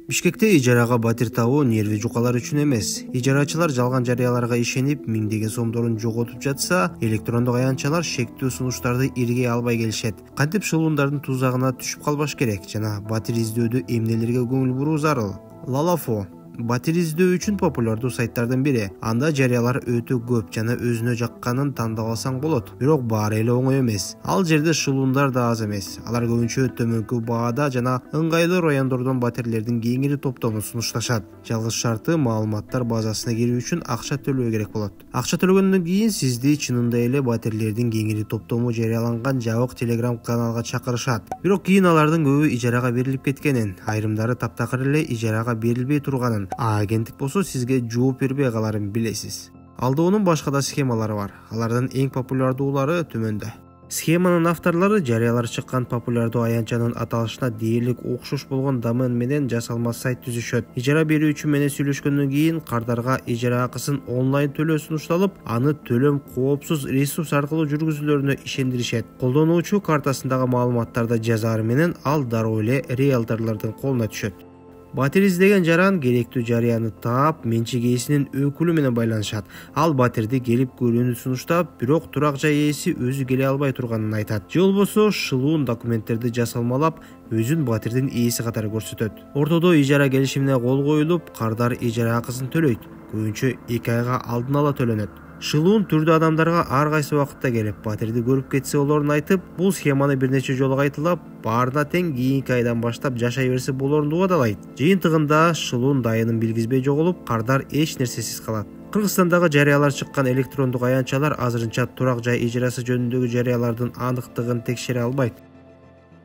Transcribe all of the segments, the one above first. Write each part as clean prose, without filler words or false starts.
Бишкекте ижарага батир табуу нерви жукалар үчүн эмес. Ижарачылар жалган жарыяларга ишенип, миңдеген сомдорун жоготуп жатса, электрондук аянтчалар шектүү сунуштарды иргей албай келишет. Кантип шылуундардын тузагына түшүп калбаш керек жана батир издөөдө эмнелерге көңүл буруу зарыл? Lalafo батир издөө үчүн популярдуу сайттардын бири. Анда жарыялар өтө көп жана өзүнө жакканын тандап алсаң болот. Бирок баары эле оңой эмес. Ал жерде шылуундар да аз эмес. Алар көбүнчө төмөнкү баада жана ыңгайлуу райондордон батирлердин кеңири топтомун сунушташат. Жалгыз шарты маалыматтар базасына кирүү үчүн акча төлөө керек болот. Акча төлөгөндөн кийин сизди чынында эле батирлердин кеңири топтому жарыяланган жабык Telegram каналга чакырышат. Бирок кийин алардын көбү ижарага берилип кеткенин, айрымдары таптакыр эле ижарага берилбей турганын, агенттик болсо сизге жооп бербей каларын билесиз. Алдоонун башка да схемалары бар. Алардын эң популярдуулары төмөндө. Схеманын авторлору жарыялар чыккан популярдуу аянтчанын аталышына дээрлик окшош болгон домен менен жасалма сайт түзүшөт. Ижара берүүчү менен сүйлөшкөндөн кийин кардарга ижара акысын онлайн төлөө сунушталып, аны төлөм коопсуз ресурс аркылуу жүргүзүүлөрүнө ишендиришет. Колдонуучу картасындагы маалыматтарды жазары менен ал дароо эле риэлторлордун колуна түшөт. Батир издеген жаран керектүү жарыяны таап, менчик ээсинин өкүлү менен байланышат. Ал батирди келип көрүүнү сунуштап, бирок турак жай ээси өзү келе албай турганын айтат. Же болбосо шылуун документтерди жасалмалап, өзүн батирдин ээси катары көрсөтөт. Ортодо ижара келишимине кол коюлуп, кардар ижара акысын төлөйт. Көбүнчө 2 айга алдын ала төлөнөт. Шылуун түрдүү адамдарга ар кайсы убакытта келип, батирди көрүп кетсе болорун айтып, бул схеманы бир нече жолу кайталап, баарына тең кийинки айдан баштап жашай берсе болорун убадалайт. Жыйынтыгында шылуун дайынын билгизбей жоголуп, кардар эч нерсесиз калат. Кыргызстандагы жарыялар чыккан электрондук аянтчалар азырынча турак жай ижарасы жөнүндөгү жарыялардын аныктыгын текшере албайт.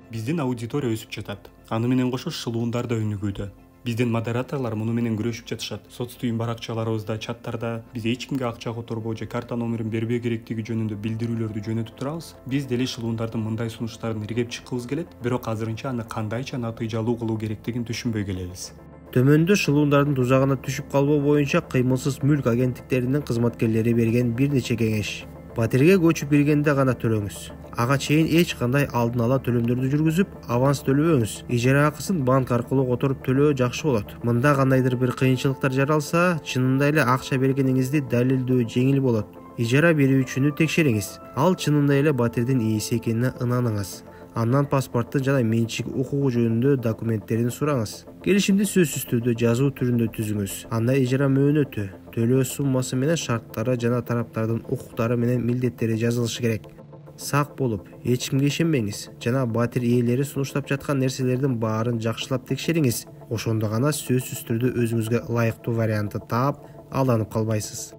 Биздин аудитория өсүп жатат. Аны менен кошо шылуундар да өнүгүүдө. Биздин модераторлор муну менен күрөшүп жатышат. Соц түйүн баракчаларыбызда, чаттарда биз эч кимге акча которбоо же карта номерин бербөө керектиги жөнүндө билдирүүлөрдү жөнөтүп турабыз. Биз деле шылуундардын мындай сунуштарын иргеп чыккыбыз келет, бирок азырынча аны кандайча натыйжалуу кылуу керектигин түшүнбөй келебиз. Төмөндө шылуундардын тузагына түшүп калбоо боюнча кыймылсыз мүлк агенттиктеринин кызматкерлери берген бир нече кеңеш. Батирге көчүп киргенде гана төлөңүз. Ага чейин эч кандай алдын ала төлөмдөрдү жүргүзүп, аванс төлөбөңүз. Ижара акысын банк аркылуу которуп төлөө жакшы болот. Мында кандайдыр бир кыйынчылыктар жаралса, чынында эле акча бергениңизди далилдөө жеңил болот. Ижара берүүчүнү текшериңиз. Ал чынында эле батирдин ээси экенине ынаныңыз. Андан паспорттун жана менчик укугу жөнүндө документтерин сураңыз. Келишимди сөзсүз түрдө жазуу түрүндө түзүңүз. Анда ижара мөөнөтү, төлөө суммасы менен шарттары жана тараптардын укуктары менен милдеттери жазылышы керек. Сак болуп, эч кимге ишенбеңиз жана батир ээлери сунуштап жаткан нерселердин баарын жакшылап текшериңиз. Ошондо гана сөзсүз түрдө өзүңүзгө ылайыктуу вариантты таап, алданып калбайсыз.